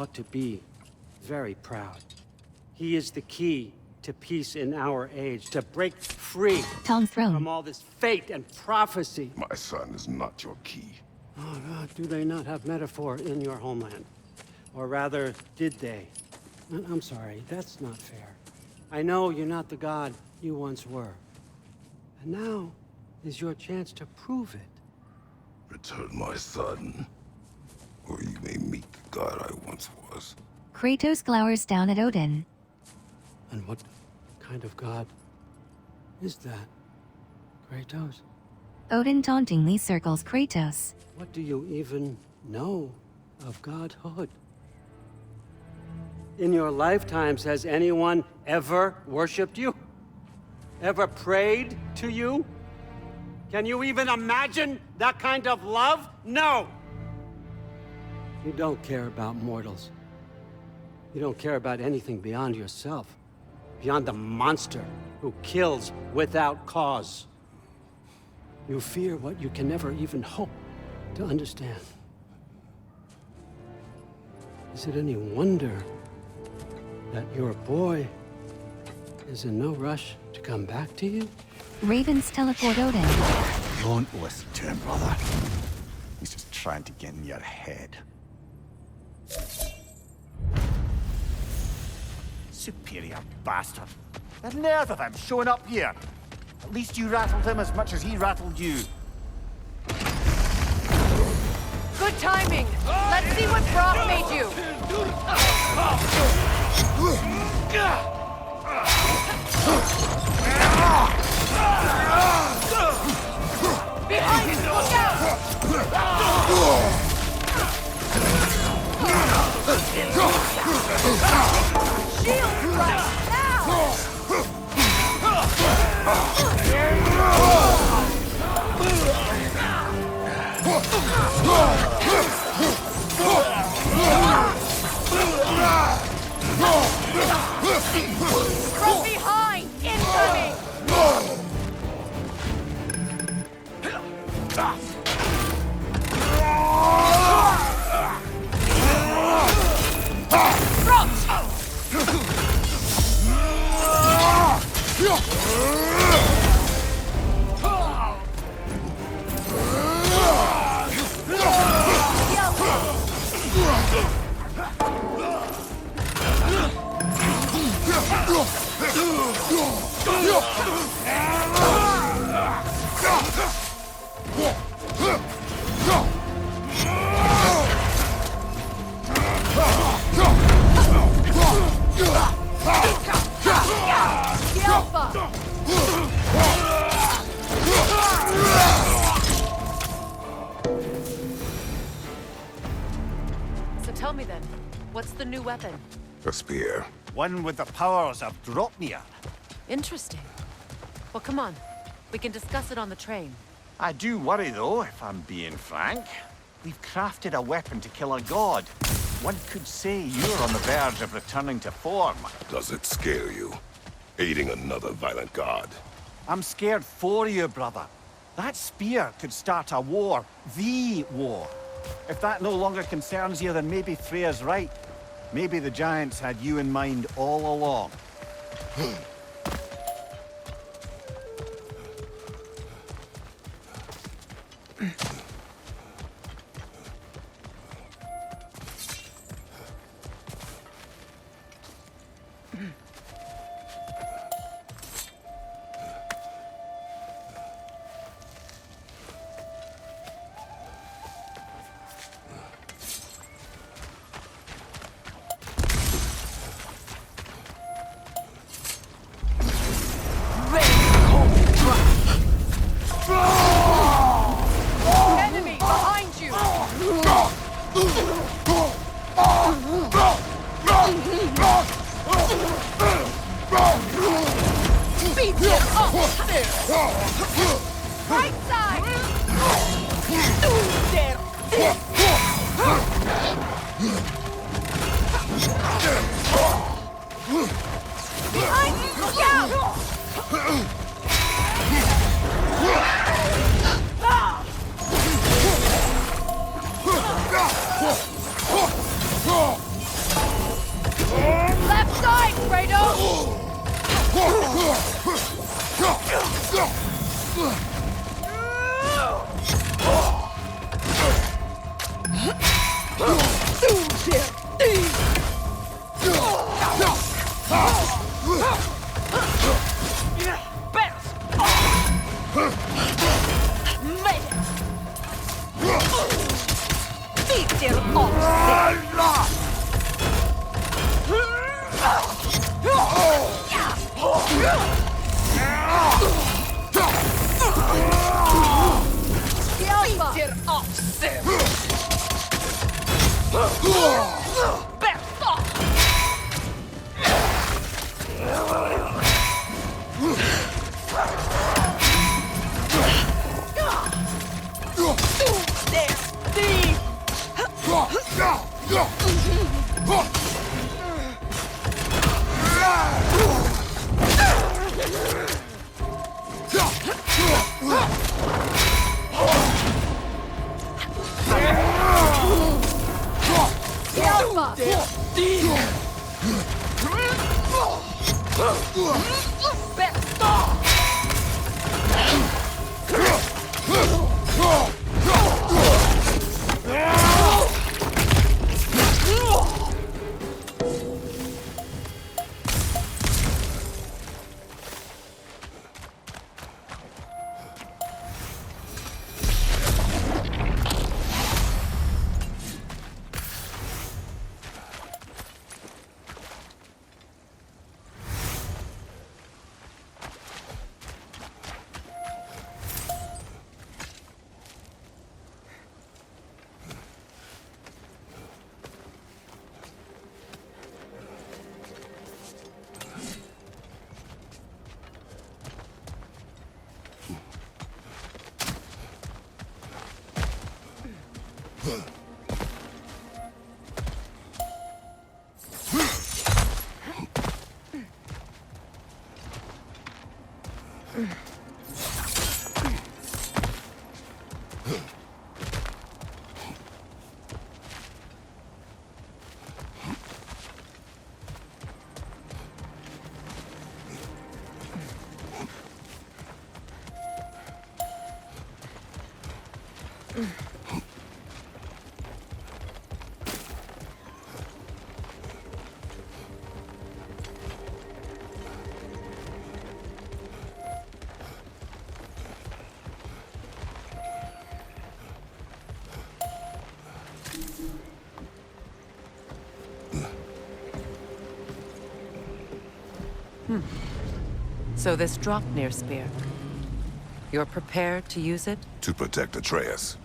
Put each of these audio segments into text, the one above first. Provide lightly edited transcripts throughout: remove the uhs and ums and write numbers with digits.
ought to be very proud. He is the key to peace in our age, to break free from all this fate and prophecy. My son is not your key. Oh, God, do they not have metaphor in your homeland? Or rather, did they? I'm sorry, that's not fair. I know you're not the god you once were. And now is your chance to prove it. Return my son, or you may meet the god I once was. Kratos glowers down at Odin. And what kind of god is that, Kratos? Odin tauntingly circles Kratos. What do you even know of godhood? In your lifetimes, has anyone ever worshipped you? Ever prayed to you? Can you even imagine that kind of love? No! You don't care about mortals. You don't care about anything beyond yourself. Beyond the monster who kills without cause. You fear what you can never even hope to understand. Is it any wonder that your boy is in no rush to come back to you? Ravens teleport Odin. Don't listen to him, brother. He's just trying to get in your head. Superior bastard. The nerve of him showing up here. At least you rattled him as much as he rattled you. Good timing. Let's see what Brock made you. Behind you, look out! Shield right now! From behind! Incoming! So tell me then, what's the new weapon? A spear. One with the powers of Dropnir. Interesting. Well, come on. We can discuss it on the train. I do worry, though, if I'm being frank. We've crafted a weapon to kill a god. One could say you're on the verge of returning to form. Does it scare you? Aiding another violent god? I'm scared for you, brother. That spear could start a war. The war. If that no longer concerns you, then maybe Freya's right. Maybe the Giants had you in mind all along. Enemy behind you! Beat them up! Right side! Behind you! Look out! So this Draupnir spear. You're prepared to use it? To protect Atreus.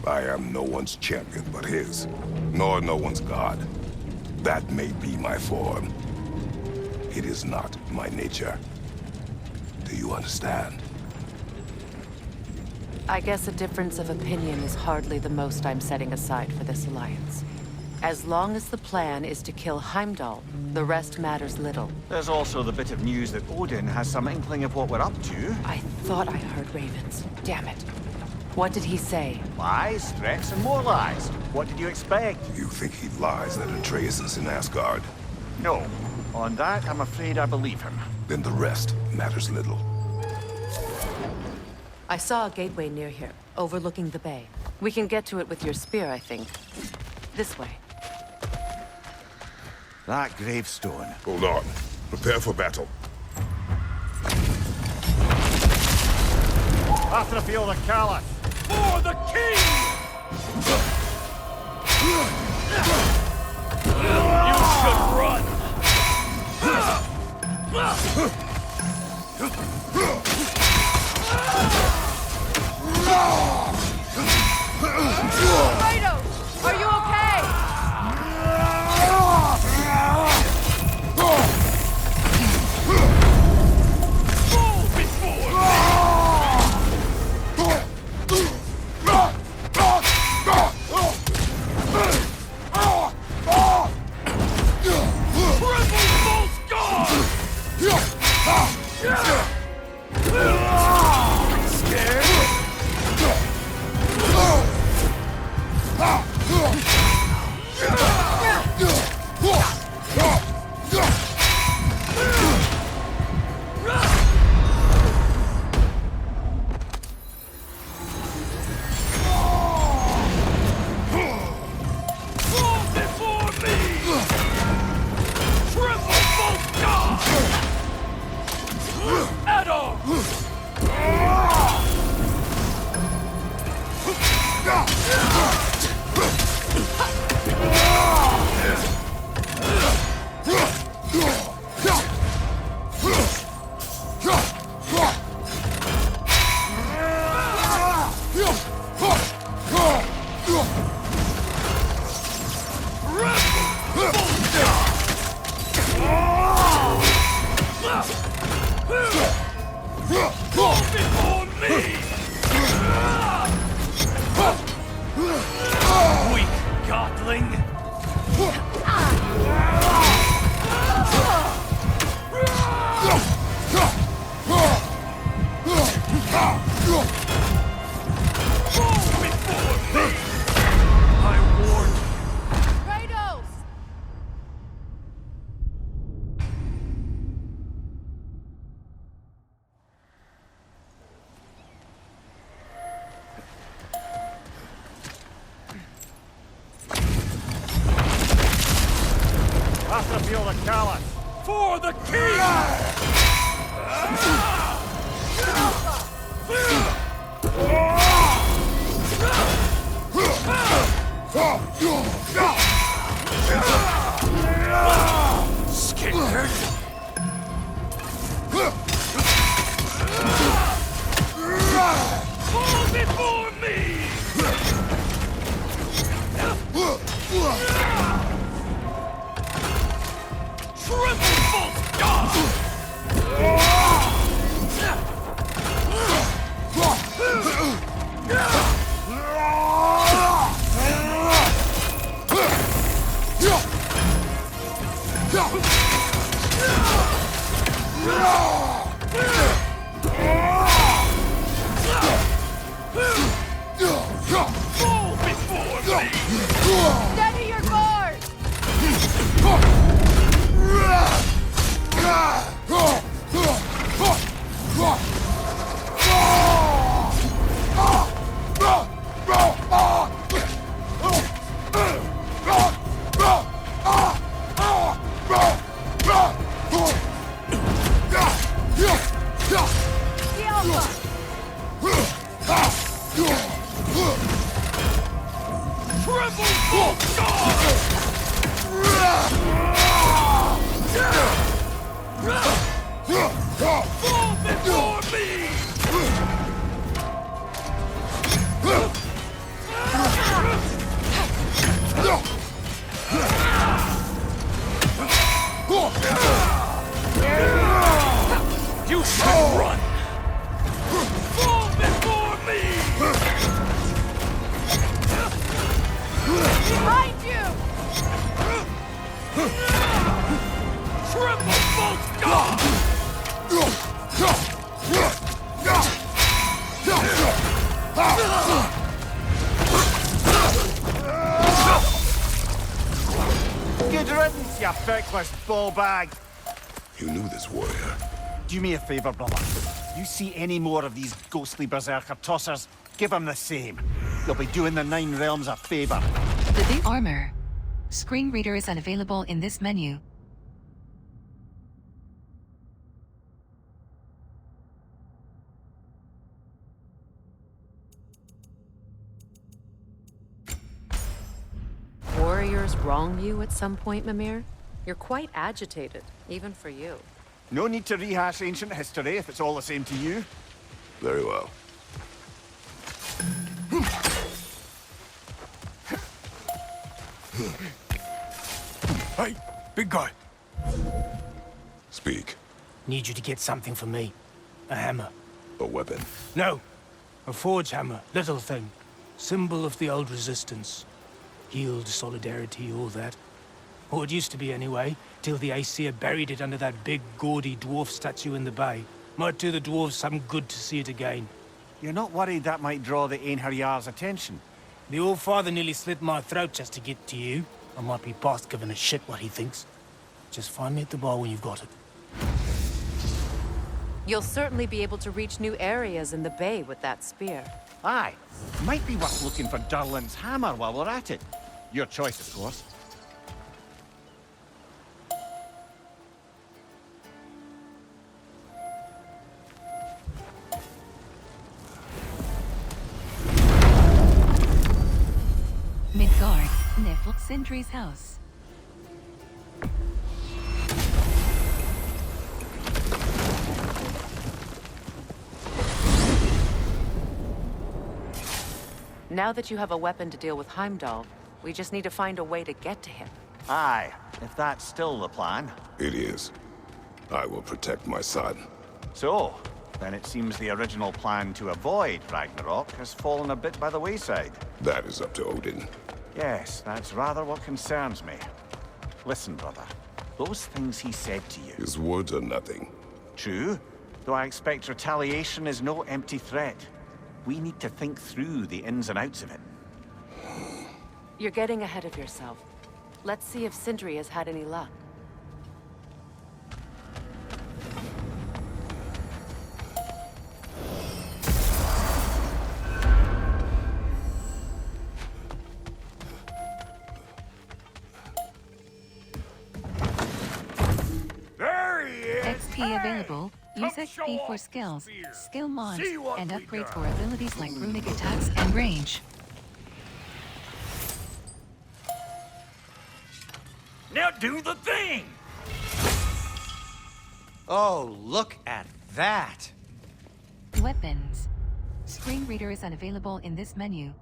I am no one's champion but his, nor no one's god. That may be my form. It is not my nature. Do you understand? I guess a difference of opinion is hardly the most I'm setting aside for this alliance. As long as the plan is to kill Heimdall, the rest matters little. There's also the bit of news that Odin has some inkling of what we're up to. I thought I heard ravens. Damn it. What did he say? Lies, threats, and more lies. What did you expect? You think he lies that Atreus is in Asgard? No. On that, I'm afraid I believe him. Then the rest matters little. I saw a gateway near here, overlooking the bay. We can get to it with your spear, I think. This way. That gravestone. Hold on. Prepare for battle. Athrafil the Caliph! For the king! You should run! Kratos! Are you okay? feel the callous. For the king! Scared? Fall before me! Tremble, false god! Fall before me! Steady your board! Tremble, false god! Fall before me! You should run! Fall before me! Behind you! Tremble, false god! Good riddance, you feckless ball bag. You knew this warrior. Do me a favor, brother. You see any more of these ghostly berserker tossers, give them the same. You'll be doing the Nine Realms a favor. The big armor. Screen reader is unavailable in this menu. Warriors wrong you at some point, Mimir? You're quite agitated, even for you. No need to rehash ancient history if it's all the same to you. Very well. Hey, big guy. Speak. Need you to get something for me. A hammer. A weapon. No. A forge hammer. Little thing. Symbol of the old resistance. Yield, solidarity, all that. Or it used to be anyway, till the Aesir buried it under that big, gaudy dwarf statue in the bay. Might do the dwarves some good to see it again. You're not worried that might draw the Einherjar's attention? The old father nearly slit my throat just to get to you. I might be past giving a shit what he thinks. Just find me at the bar when you've got it. You'll certainly be able to reach new areas in the bay with that spear. Aye. Might be worth looking for Durlin's hammer while we're at it. Your choice, of course. Midgard, Nifl Sindri's house. Now that you have a weapon to deal with Heimdall, we just need to find a way to get to him. Aye, if that's still the plan. It is. I will protect my son. So, then it seems the original plan to avoid Ragnarok has fallen a bit by the wayside. That is up to Odin. Yes, that's rather what concerns me. Listen, brother. Those things he said to you. His words are nothing. True, though I expect retaliation is no empty threat. We need to think through the ins and outs of it. You're getting ahead of yourself. Let's see if Sindri has had any luck. XP available. Use XP for skills, skill mods, and upgrades for abilities like runic attacks and range. Now do the thing! Oh, look at that! Weapons. Screen reader is unavailable in this menu.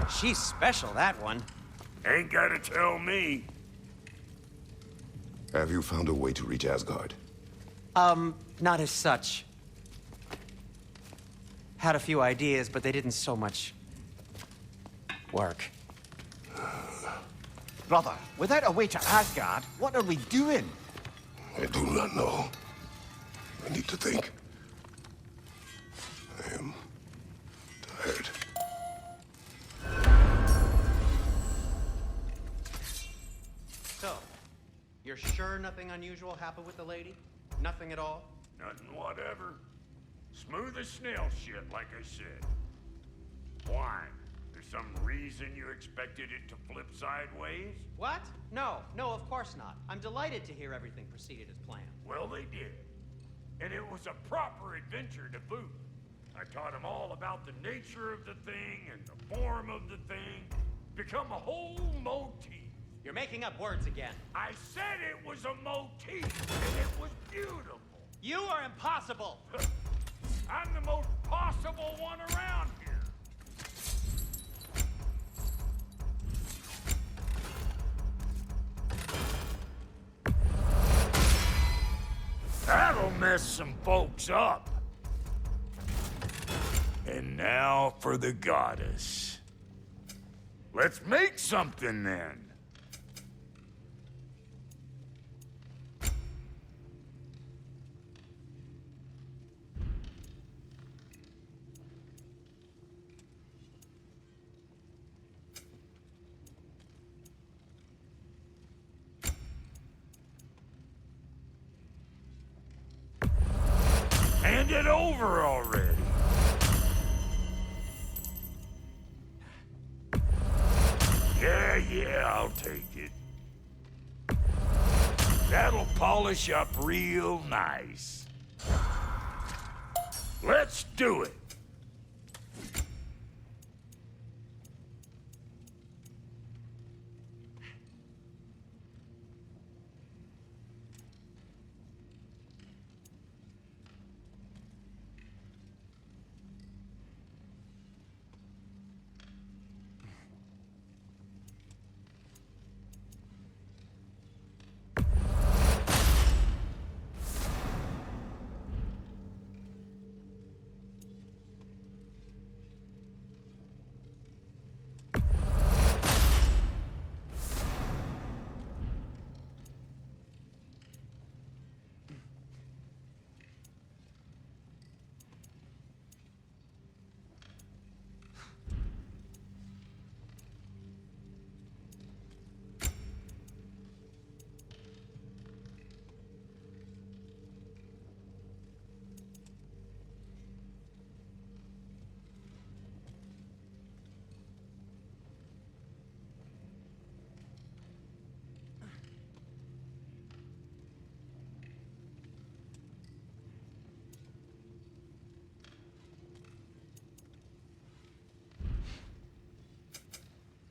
She's special, that one. Ain't gotta tell me. Have you found a way to reach Asgard? Not as such. Had a few ideas, but they didn't so much work. Brother, without a way to Asgard, what are we doing? I do not know. I need to think. I am tired. So, you're sure nothing unusual happened with the lady? Nothing at all? Nothing whatever. Smooth as snail shit, like I said. Why? There's some reason you expected it to flip sideways? What? No, of course not. I'm delighted to hear everything proceeded as planned. Well, they did. And it was a proper adventure to boot. I taught them all about the nature of the thing and the form of the thing. Become a whole motif. You're making up words again. I said it was a motif, and it was beautiful. You are impossible! I'm the most possible one around here. That'll mess some folks up. And now for the goddess. Let's make something then. Hand it over already. Yeah, I'll take it. That'll polish up real nice. Let's do it.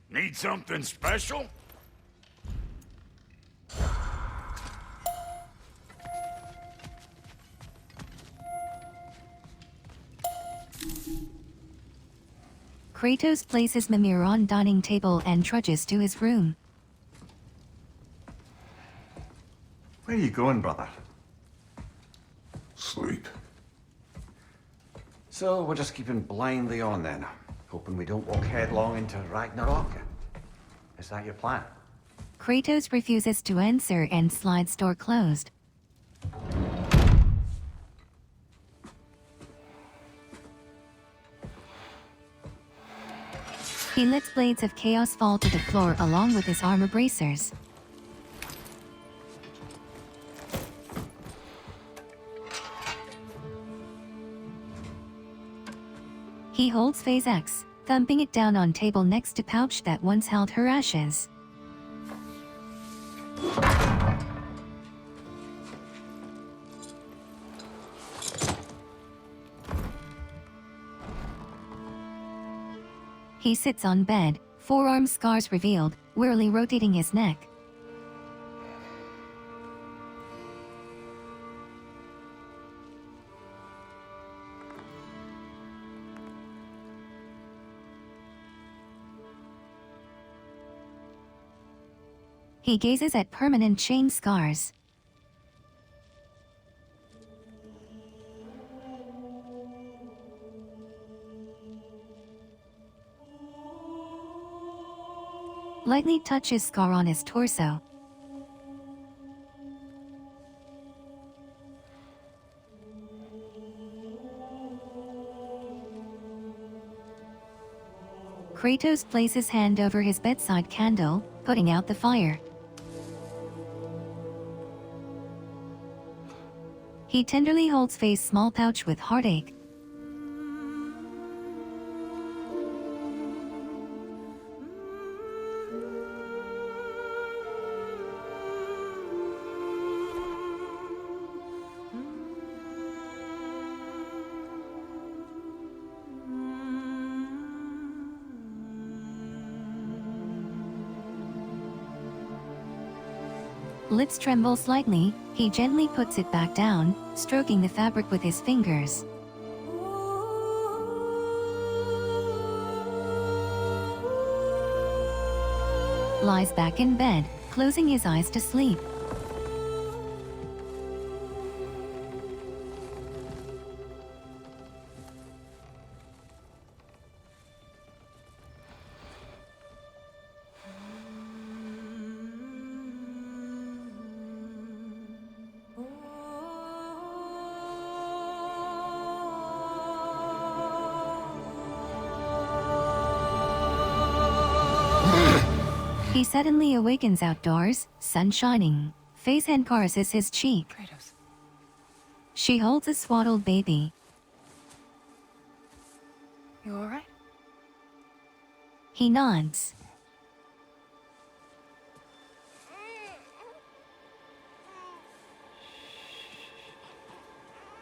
Need something special? Kratos places Mimir on dining table and trudges to his room. Where are you going, brother? Sleep. So we're just keeping blindly on then, hoping we don't walk headlong into Ragnarok. Is that your plan? Kratos refuses to answer and slides door closed. He lets blades of chaos fall to the floor along with his armor bracers. He holds Phase X, thumping it down on table next to pouch that once held her ashes. He sits on bed, forearm scars revealed, wearily rotating his neck. He gazes at permanent chain scars. Lightly touches scar on his torso. Kratos places hand over his bedside candle, putting out the fire. He tenderly holds Faye's small pouch with heartache. Lips tremble slightly, he gently puts it back down, stroking the fabric with his fingers. Lies back in bed, closing his eyes to sleep. He suddenly awakens outdoors, sun shining. Faye's hand caresses his cheek. Kratos. She holds a swaddled baby. You alright? He nods.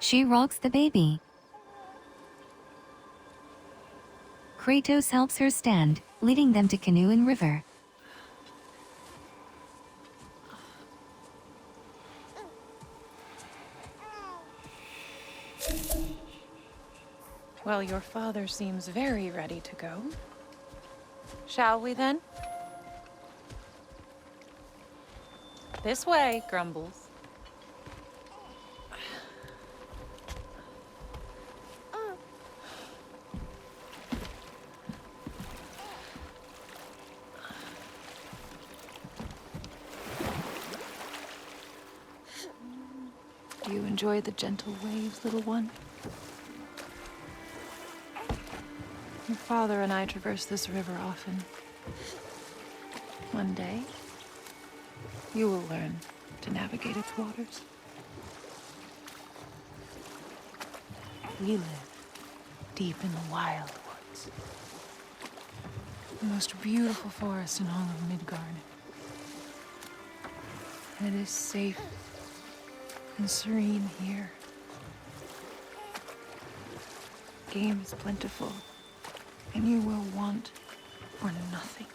She rocks the baby. Kratos helps her stand, leading them to canoe and river. Well, your father seems very ready to go. Shall we then? This way, Grumbles. Do you enjoy the gentle waves, little one? Your father and I traverse this river often. One day, you will learn to navigate its waters. We live deep in the wild woods. The most beautiful forest in all of Midgard. And it is safe and serene here. Game is plentiful, and you will want for nothing.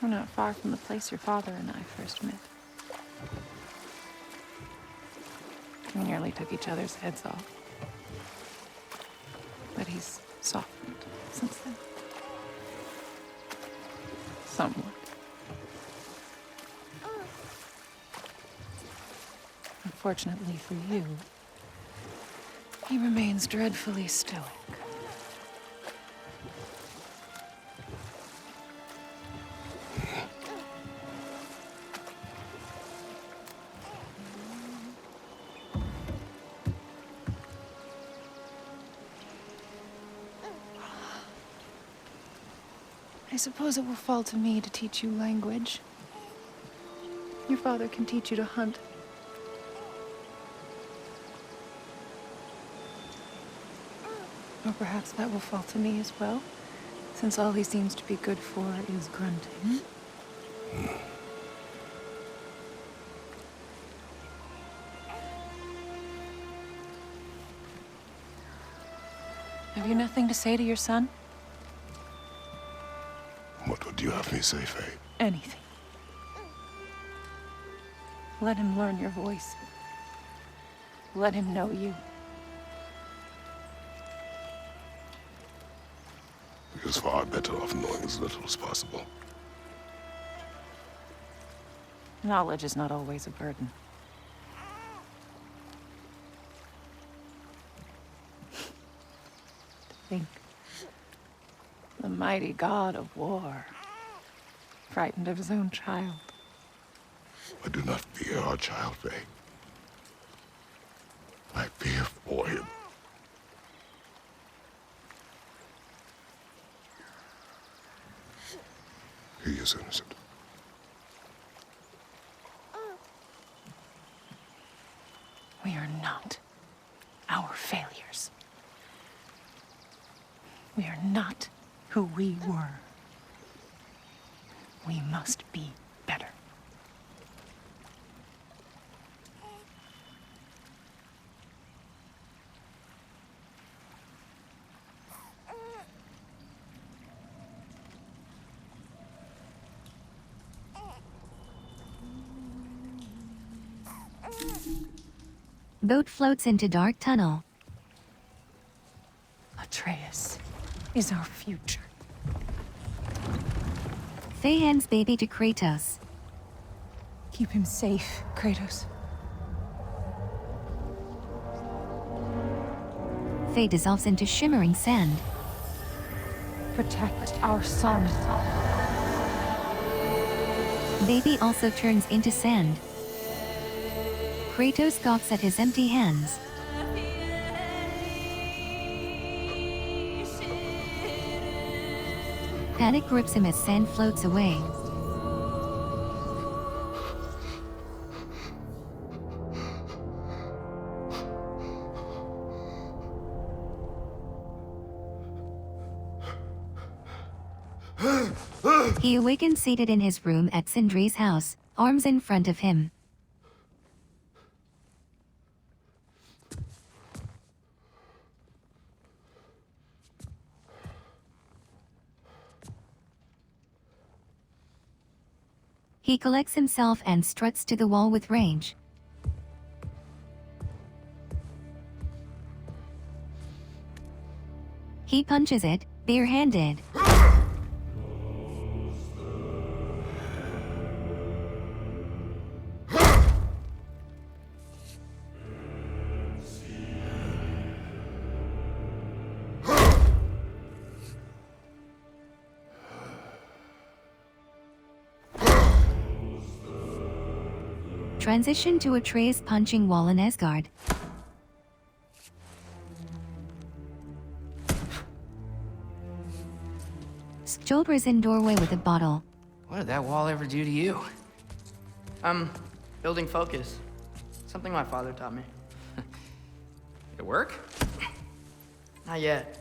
We're not far from the place your father and I first met. We nearly took each other's heads off. But he's softened since then. Somewhat. Unfortunately for you, he remains dreadfully stoic. I suppose it will fall to me to teach you language. Your father can teach you to hunt. Or perhaps that will fall to me as well. Since all he seems to be good for is grunting. Have you nothing to say to your son? What would you have me say, Faye? Anything. Let him learn your voice. Let him know you. He is far better off knowing as little as possible. Knowledge is not always a burden. To think the mighty god of war, frightened of his own child. I do not fear our child, Faye. I fear for him. He is innocent. We are not our failures. We are not who we were. We must be better. Boat floats into dark tunnel. Atreus is our future. Faye hands baby to Kratos. Keep him safe, Kratos. Faye dissolves into shimmering sand. Protect our son. Baby also turns into sand. Kratos gawks at his empty hands. Panic grips him as sand floats away. He awakens seated in his room at Sindri's house, arms in front of him. He collects himself and struts to the wall with rage. He punches it, barehanded. Transition to Atreus punching wall in Asgard. Skjoldr's in doorway with a bottle. What did that wall ever do to you? Building focus. Something my father taught me. Did it work? Not yet.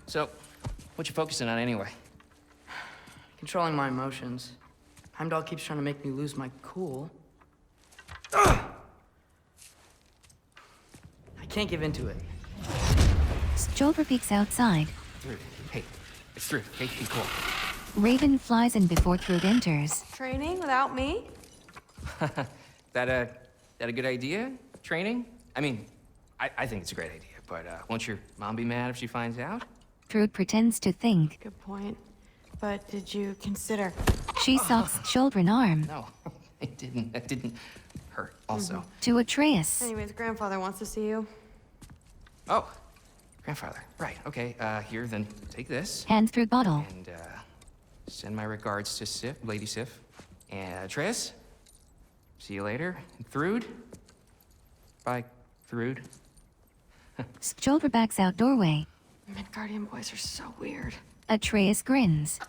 So, what you focusing on anyway? Controlling my emotions. Heimdall keeps trying to make me lose my cool. I can't give into it. Skjoldr peeks outside. Thrud. Hey, it's Thrud. Hey, be cool. Raven flies in before Thrud enters. Training without me? That a good idea? Training? I mean, I think it's a great idea, but won't your mom be mad if she finds out? Thrud pretends to think. Good point. But did you consider? She sucks Skjoldr's arm. No, it didn't hurt, also. To Atreus. Anyways, grandfather wants to see you. Oh, grandfather. Right, okay, here, then take this. Hands through bottle. And, send my regards to Sif, Lady Sif. And Atreus, see you later. And Thrud. Bye, Thrud. Skjoldr backs out doorway. Midgardian boys are so weird. Atreus grins.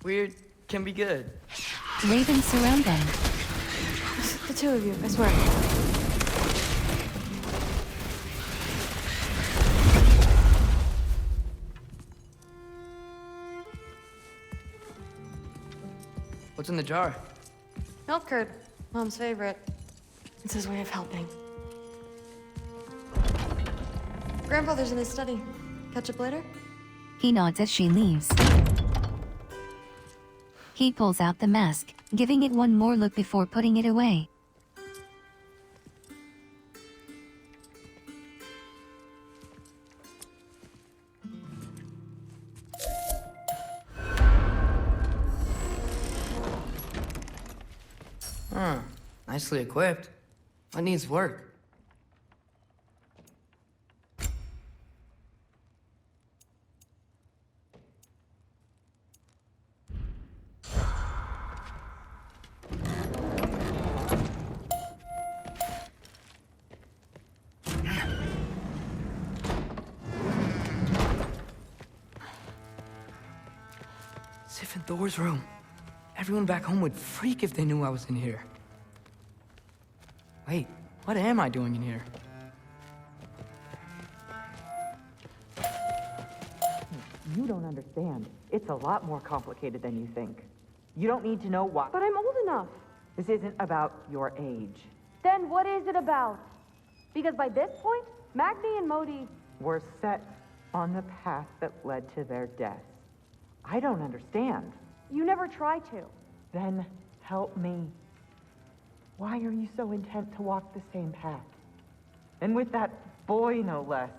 Weird can be good. Ravens surround them. The two of you, I swear. What's in the jar? Milk curd. Mom's favorite. It's his way of helping. Grandfather's in his study. Catch up later? He nods as she leaves. He pulls out the mask, giving it one more look before putting it away. Nicely equipped. What needs work? Sif and Thor's room. Everyone back home would freak if they knew I was in here. Wait, what am I doing in here? You don't understand. It's a lot more complicated than you think. You don't need to know why. But I'm old enough. This isn't about your age. Then what is it about? Because by this point, Magni and Modi... We're set on the path that led to their deaths. I don't understand. You never try to. Then help me. Why are you so intent to walk the same path? And with that boy, no less.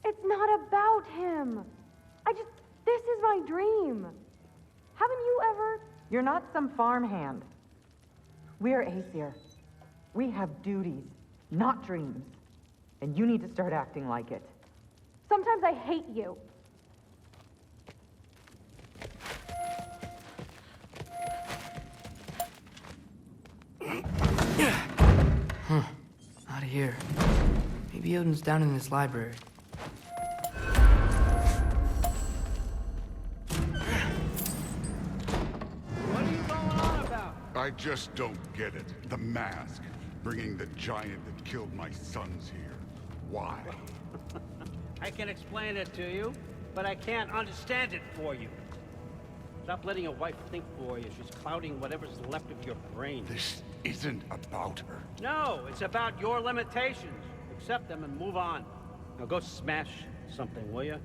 It's not about him. This is my dream. Haven't you ever? You're not some farmhand. We're Aesir. We have duties, not dreams. And you need to start acting like it. Sometimes I hate you. Out of here. Maybe Odin's down in this library. What are you going on about? I just don't get it. The mask. Bringing the giant that killed my sons here. Why? I can explain it to you, but I can't understand it for you. Stop letting your wife think for you. She's clouding whatever's left of your brain. This isn't about her. No, it's about your limitations. Accept them and move on. Now go smash something, will you?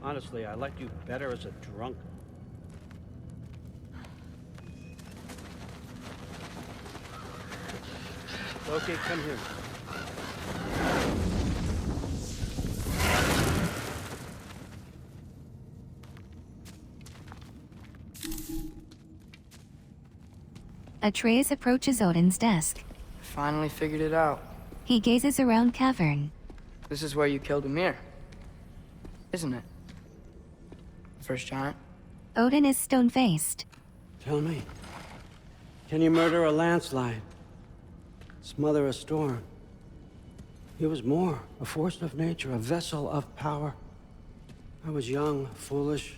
Honestly, I liked you better as a drunk. Okay, come here. Atreus approaches Odin's desk. Finally figured it out. He gazes around cavern. This is where you killed Ymir. Isn't it? The first giant? Odin is stone-faced. Tell me, can you murder a landslide? Smother a storm? He was more, a force of nature, a vessel of power. I was young, foolish,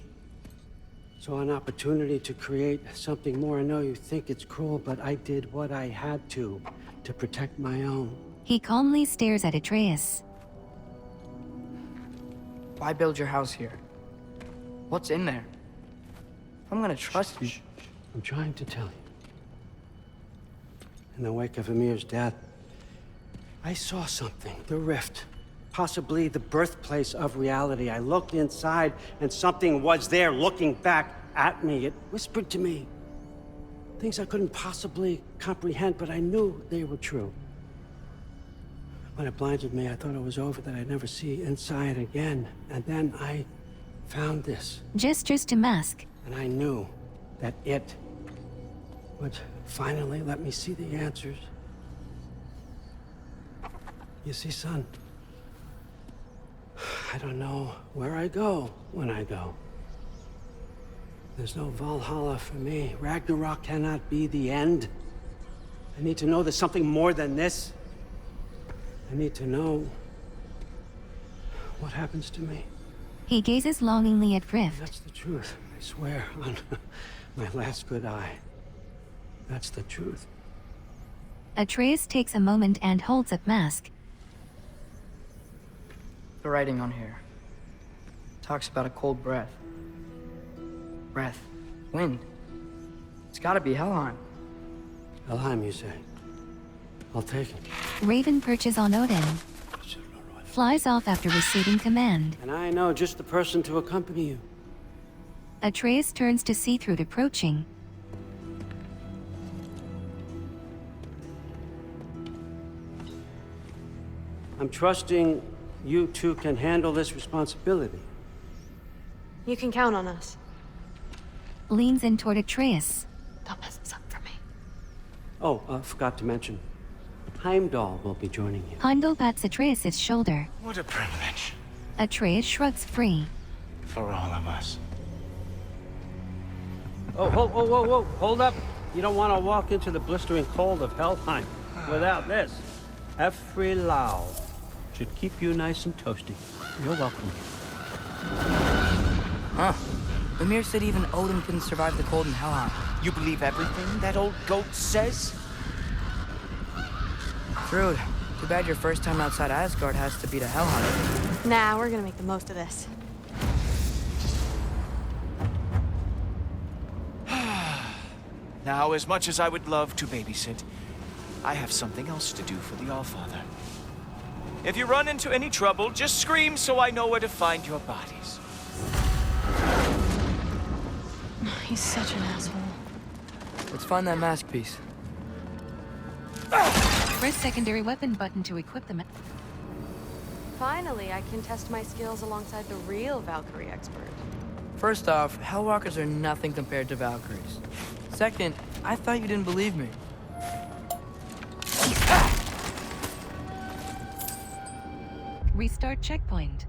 saw an opportunity to create something more. I know you think it's cruel, but I did what I had to protect my own. He calmly stares at Atreus. Why build your house here? What's in there? I'm gonna trust you. I'm trying to tell you. In the wake of Ymir's death, I saw something. The rift. Possibly the birthplace of reality. I looked inside, and something was there looking back at me. It whispered to me things I couldn't possibly comprehend, but I knew they were true. When it blinded me, I thought it was over, that I'd never see inside again. And then I found this. Gestures to Mask. And I knew that it would finally let me see the answers. You see, son, I don't know where I go when I go. There's no Valhalla for me. Ragnarok cannot be the end. I need to know there's something more than this. I need to know what happens to me. He gazes longingly at Rift. That's the truth. I swear on my last good eye. That's the truth. Atreus takes a moment and holds up Mask. The writing on here talks about a cold breath. Breath. Wind. It's gotta be Helheim. Helheim, you say? I'll take it. Raven perches on Odin. Flies off after receiving command. And I know just the person to accompany you. Atreus turns to see Thrud approaching. I'm trusting you two can handle this responsibility. You can count on us. Leans in toward Atreus. Don't mess this up for me. Oh, forgot to mention. Heimdall will be joining you. Heimdall pats Atreus' shoulder. What a privilege. Atreus shrugs free. For all of us. Oh, whoa, hold up. You don't want to walk into the blistering cold of Helheim without this. Every Lau should keep you nice and toasty. You're welcome. Huh. Ymir said even Odin couldn't survive the cold in Helheim. You believe everything that old goat says? Thrud, too bad your first time outside Asgard has to be to Helheim. Nah, we're gonna make the most of this. Now, as much as I would love to babysit, I have something else to do for the Allfather. If you run into any trouble, just scream so I know where to find your bodies. He's such an asshole. Let's find that mask piece. Press secondary weapon button to equip the Finally, I can test my skills alongside the real Valkyrie expert. First off, Hellwalkers are nothing compared to Valkyries. Second, I thought you didn't believe me. Restart checkpoint.